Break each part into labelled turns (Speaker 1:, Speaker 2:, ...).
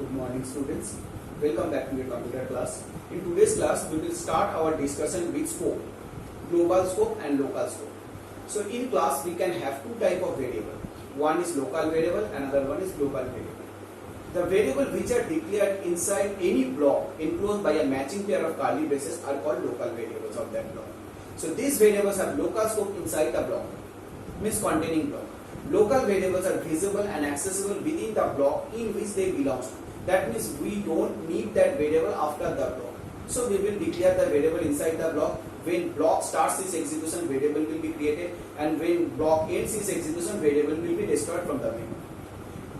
Speaker 1: Good morning students. Welcome back to your computer class. In today's class we will start our discussion with scope, global scope and local scope. So in class we can have two type of variable. One is local variable, another one is global variable. The variable which are declared inside any block enclosed by a matching pair of curly braces are called local variables of that block. So these variables have local scope inside the block, means containing block. Local variables are visible and accessible within the block in which they belong to. That means we don't need that variable after the block. So we will declare the variable inside the block. When block starts its execution, variable will be created, and when block ends its execution, variable will be destroyed from the memory.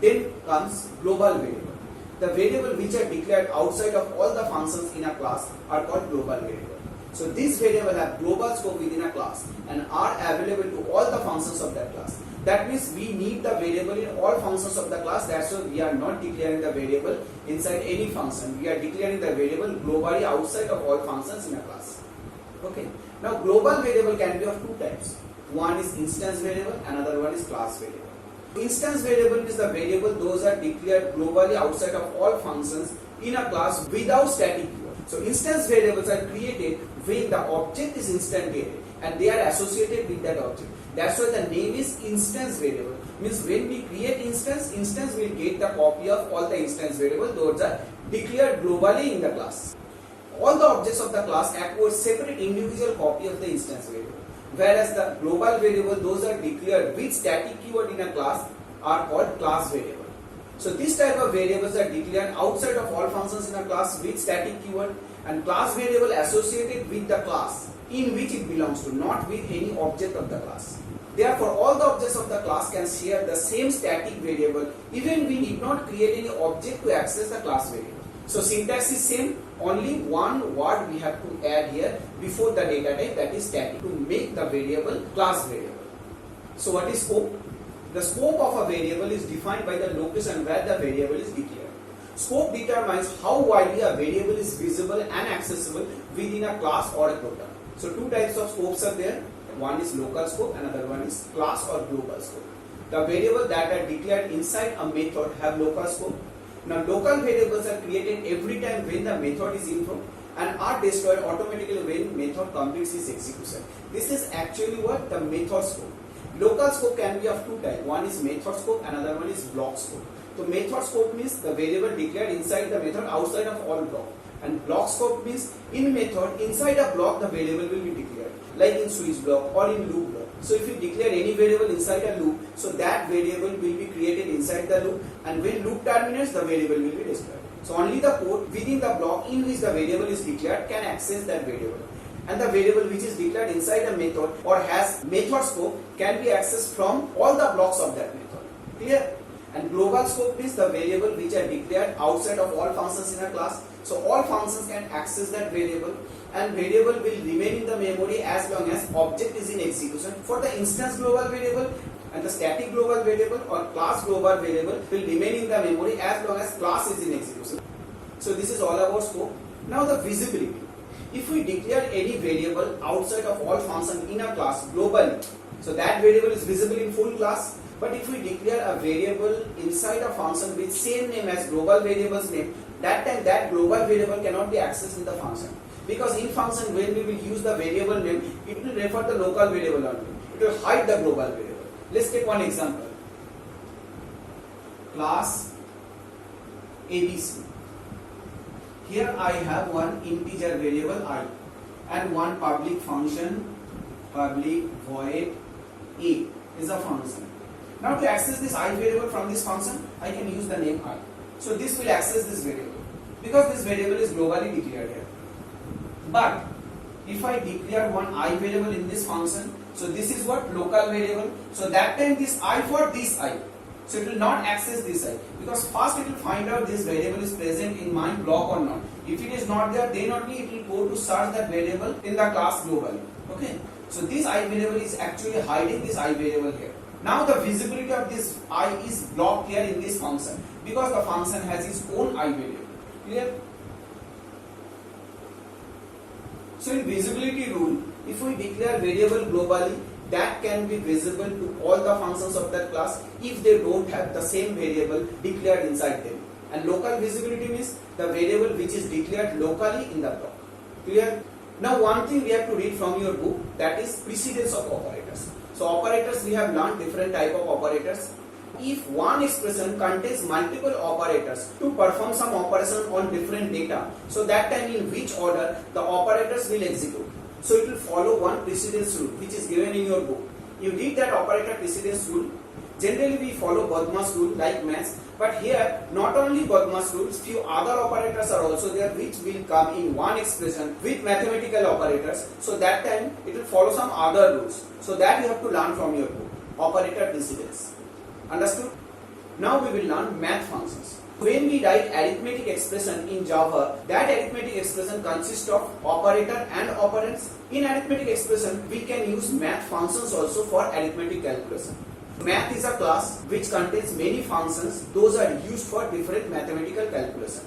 Speaker 1: Then comes global variable. The variable which are declared outside of all the functions in a class are called global variable. So these variables have global scope within a class and are available to all the functions of that class. That means we need the variable in all functions of the class. That's why we are not declaring the variable inside any function. We are declaring the variable globally outside of all functions in a class. Okay. Now global variable can be of two types. One is instance variable, another one is class variable. Instance variable is the variable those are declared globally outside of all functions in a class without static keyword. So instance variables are created when the object is instantiated and they are associated with that object. That's why the name is instance variable. Means when we create instance will get the copy of all the instance variables. Those are declared globally in the class. All the objects of the class acquire separate individual copy of the instance variable. Whereas the global variable, those are declared with static keyword in a class, are called class variable. So this type of variables are declared outside of all functions in a class with static keyword, and class variable associated with the class in which it belongs to, not with any object of the class. Therefore, all the objects of the class can share the same static variable even we need not create any object to access the class variable. So syntax is same, only one word we have to add here before the data type, that is static, to make the variable class variable. So what is scope? The scope of a variable is defined by the location where the variable is declared. Scope determines how widely a variable is visible and accessible within a class or a program. So two types of scopes are there. One is local scope, another one is class or global scope. The variables that are declared inside a method have local scope. Now local variables are created every time when the method is invoked and are destroyed automatically when method completes its execution. This is actually what the method scope. Local scope can be of two types. One is method scope, another one is block scope. So method scope means the variable declared inside the method outside of all block. And block scope means in method inside a block the variable will be declared, like in switch block or in loop block. So if you declare any variable inside a loop, so that variable will be created inside the loop, and when loop terminates the variable will be destroyed. So only the code within the block in which the variable is declared can access that variable. And the variable which is declared inside a method or has method scope can be accessed from all the blocks of that method. Clear? And global scope means the variable which are declared outside of all functions in a class. So all functions can access that variable, and variable will remain in the memory as long as object is in execution. For the instance global variable and the static global variable or class global variable will remain in the memory as long as class is in execution. So this is all about scope. Now the visibility. If we declare any variable outside of all functions in a class globally, so that variable is visible in full class. But if we declare a variable inside a function with same name as global variable's name, that time that global variable cannot be accessed in the function. Because in function when we will use the variable name, it will refer the local variable only. It will hide the global variable. Let's take one example. Class ABC. Here I have one integer variable I and one public function, public void A is a function. Now to access this I variable from this function, I can use the name I. So this will access this variable because this variable is globally declared here. But if I declare one I variable in this function, so this is what local variable. So that time this I for this I. So it will not access this I because first it will find out this variable is present in my block or not. If it is not there, then only it will go to search that variable in the class globally. Okay. So this I variable is actually hiding this I variable here. Now the visibility of this I is blocked here in this function because the function has its own I variable. Clear? So in visibility rule, if we declare variable globally, that can be visible to all the functions of that class if they don't have the same variable declared inside them. And local visibility means the variable which is declared locally in the block. Clear? Now one thing we have to read from your book, that is precedence of operators. So operators, we have learned different type of operators. If one expression contains multiple operators to perform some operation on different data, so that time in which order the operators will execute. So it will follow one precedence rule which is given in your book. You read that operator precedence rule. Generally we follow Bodmas rule like maths, but here not only Bodmas rules, few other operators are also there which will come in one expression with mathematical operators. So that time it will follow some other rules. So that you have to learn from your book. Operator precedence. Understood? Now we will learn math functions. When we write arithmetic expression in Java, that arithmetic expression consists of operator and operands. In arithmetic expression, we can use math functions also for arithmetic calculation. Math is a class which contains many functions. Those are used for different mathematical calculation.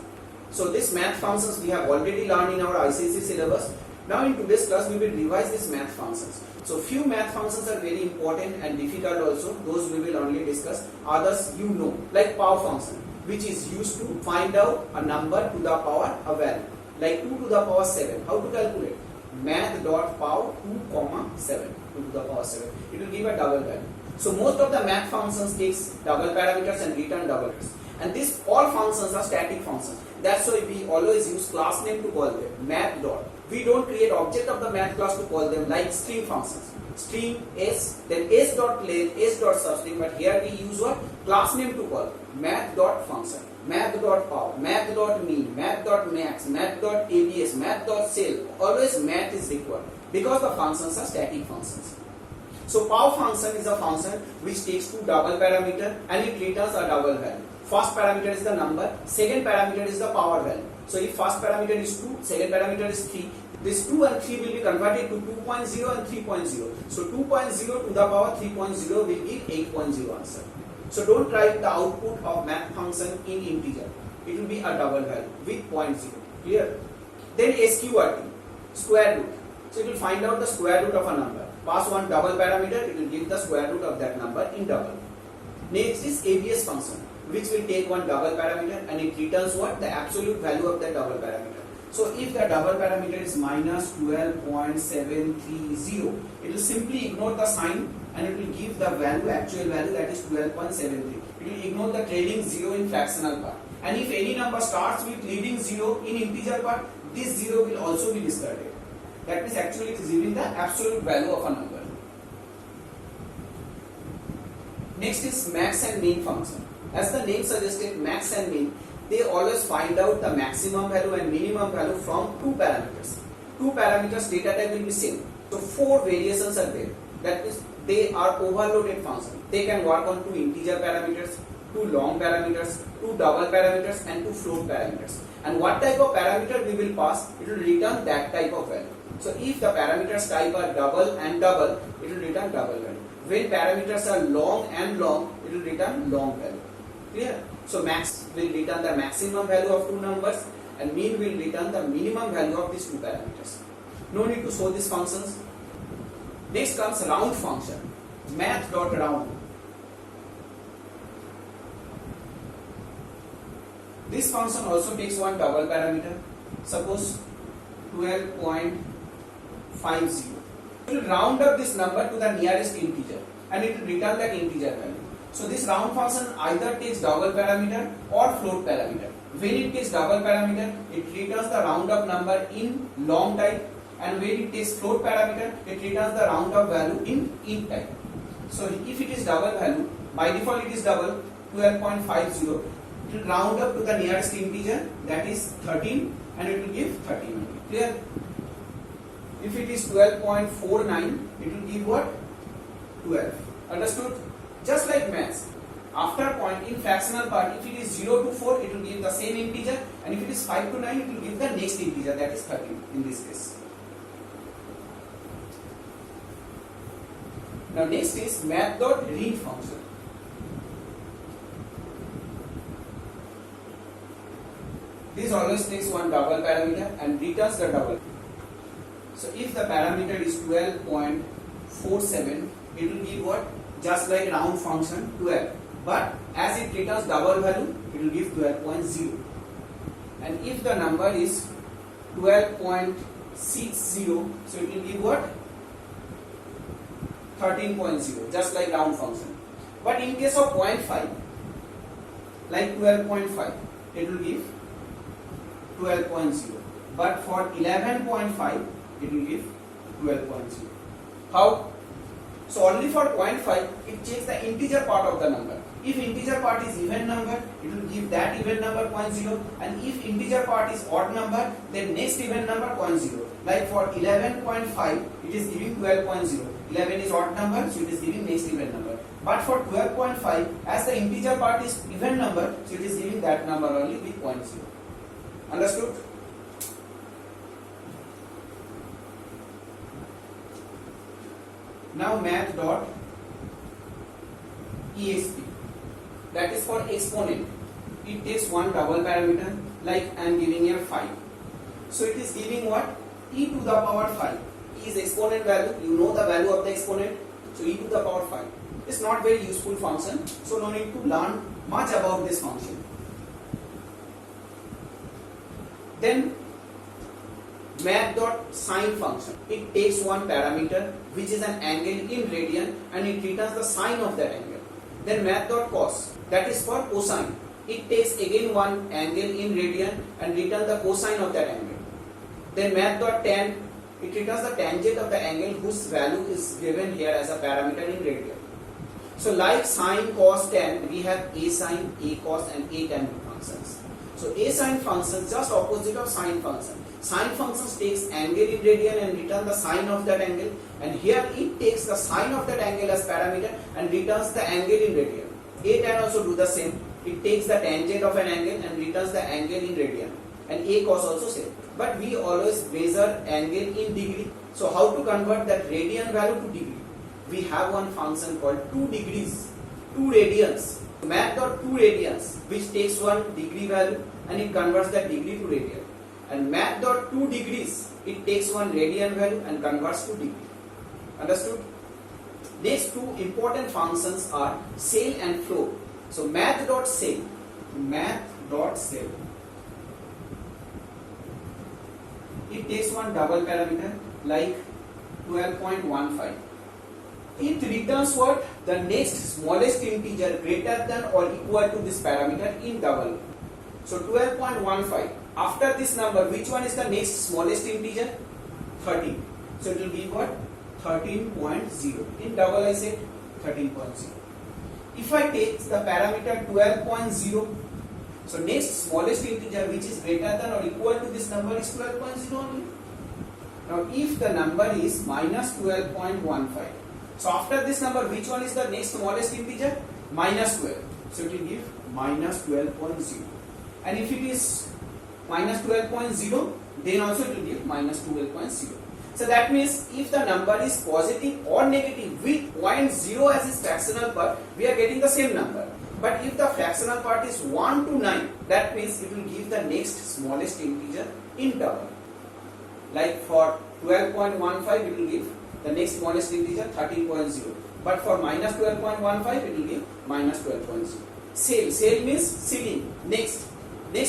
Speaker 1: So this math functions we have already learned in our ICSE syllabus. Now in today's class we will revise these math functions. So few math functions are very important and difficult also. Those we will only discuss. Others you know, like power function, which is used to find out a number to the power a value. Like 2 to the power 7. How to calculate? Math.power 2, 7. 2 to the power 7. It will give a double value. So most of the math functions takes double parameters and return double parameters. And these all functions are static functions. That's why we always use class name to call them. Math dot. We don't create object of the math class to call them like string functions. String s, then s dot length, s dot substring. But here we use what? Class name to call. Math dot function, math dot power, math dot mean, math dot max, math dot abs, math dot cell. Always math is required because the functions are static functions. So power function is a function which takes two double parameter and it returns a double value. First parameter is the number, second parameter is the power value. So if first parameter is 2, second parameter is 3, this 2 and 3 will be converted to 2.0 and 3.0. So 2.0 to the power 3.0 will give 8.0 answer. So don't write the output of math function in integer. It will be a double value with 0.0. Clear? Then SQRT, square root. So it will find out the square root of a number. Pass one double parameter, it will give the square root of that number in double. Next is ABS function, which will take one double parameter and it returns what? The absolute value of that double parameter. So if the double parameter is minus 12.730, it will simply ignore the sign and it will give the value, actual value, that is 12.73. It will ignore the trailing 0 in fractional part. And if any number starts with leading 0 in integer part, this 0 will also be discarded. That means actually it is giving the absolute value of a number. Next is max and min function. As the name suggested, max and min, they always find out the maximum value and minimum value from two parameters. Two parameters data type will be same. So four variations are there. That means they are overloaded functions. They can work on two integer parameters, two long parameters, two double parameters and two float parameters. And what type of parameter we will pass, it will return that type of value. So if the parameters type are double and double, it will return double value. When parameters are long and long, it will return long value. Clear? So max will return the maximum value of two numbers and min will return the minimum value of these two parameters. No need to show these functions. Next comes round function. Math.round. This function also takes one double parameter. Suppose 12.50. It will round up this number to the nearest integer and it will return that integer value. So this round function either takes double parameter or float parameter. When it takes double parameter, it returns the round up number in long type, and when it takes float parameter, it returns the round up value in int type. So if it is double value, by default it is double, 12.50. It will round up to the nearest integer, that is 13, and it will give 13. Clear? If it is 12.49, it will give what? 12. Understood? Just like maths. After point in fractional part, if it is 0 to 4, it will give the same integer, and if it is 5 to 9, it will give the next integer, that is 13 in this case. Now next is math.read function. This always takes one double parameter and returns the double. So if the parameter is 12.47, it will give what? Just like round function 12. But as it returns double value, it will give 12.0. And if the number is 12.60, so it will give what? 13.0, just like round function. But in case of 0.5, like 12.5, it will give 12.0. But for 11.5, it will give 12.0. How? So only for 0.5, it checks the integer part of the number. If integer part is even number, it will give that even number 0.0, and if integer part is odd number, then next even number 0.0. Like for 11.5, it is giving 12.0. 11 is odd number, so it is giving next even number. But for 12.5, as the integer part is even number, so it is giving that number only with 0.0. Understood? Now math.exp, that is for exponent. It takes one double parameter, like I am giving here 5. So it is giving what? E to the power 5. E is exponent value, you know the value of the exponent, so e to the power 5. It's not very useful function, so no need to learn much about this function. Then math.sine function, it takes one parameter which is an angle in radian and it returns the sine of that angle. Then math.cos, that is for cosine, it takes again one angle in radian and returns the cosine of that angle. Then math.tan, it returns the tangent of the angle whose value is given here as a parameter in radian. So like sine, cos, tan, we have a sine, a cos and a tan functions. So a sine function just opposite of sine function. Sine functions takes angle in radian and return the sine of that angle, and here it takes the sine of that angle as parameter and returns the angle in radian. A tan also do the same. It takes the tangent of an angle and returns the angle in radian, and a cos also same. But we always measure angle in degree. So how to convert that radian value to degree? We have one function called 2 degrees, 2 radians. Math.2 radians, which takes one degree value and it converts that degree to radian. And math.2 degrees, it takes one radian value and converts to degree. Understood? Next two important functions are cell and float. So math.cell, it takes one double parameter like 12.15. It returns what? The next smallest integer greater than or equal to this parameter in double. So 12.15. After this number, which one is the next smallest integer? 13. So it will give what? 13.0. In double I said 13.0. If I take the parameter 12.0, so next smallest integer which is greater than or equal to this number is 12.0 only. Now if the number is minus 12.15, so after this number which one is the next smallest integer? Minus 12. So it will give minus 12.0. And if it is minus 12.0, then also it will give minus 12.0. So that means if the number is positive or negative with 0.0 as its fractional part, we are getting the same number. But if the fractional part is 1 to 9, that means it will give the next smallest integer in double. Like for 12.15, it will give the next smallest integer 13.0. But for minus 12.15, it will give minus 12.0. Cell means ceiling. Next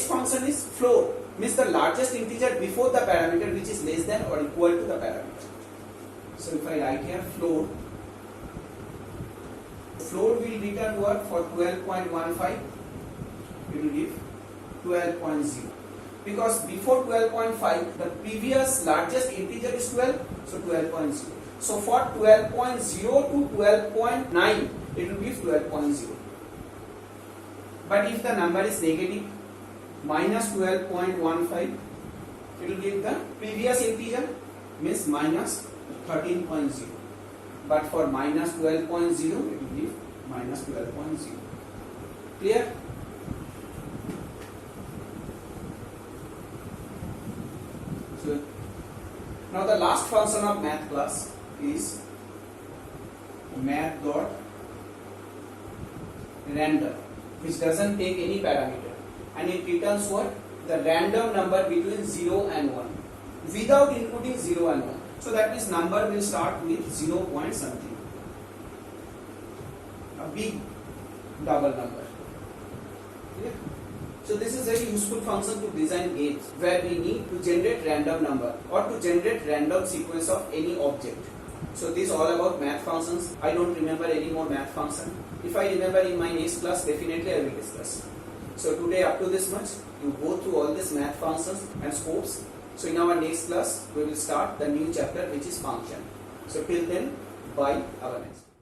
Speaker 1: function is float, means the largest integer before the parameter which is less than or equal to the parameter. So if I write here float will return what? For 12.15, it will give 12.0. Because before 12.5, the previous largest integer is 12, so 12.0. So for 12.0 to 12.9, it will give 12.0. But if the number is negative, minus 12.15, it will give the previous integer, means minus 13.0. But for minus 12.0, it will give minus 12.0. Clear? So now the last function of math class is math.random, which doesn't take any parameter, and it returns what? The random number between 0 and 1 without including 0 and 1. So that means number will start with 0 point something, a big double number. Clear? So this is very useful function to design games where we need to generate random number or to generate random sequence of any object. So this is all about math functions. I don't remember any more math function. If I remember in my next class, definitely I will discuss. So today up to this much, you go through all these math functions and scopes. So in our next class, we will start the new chapter which is function. So till then, bye, have a nice day.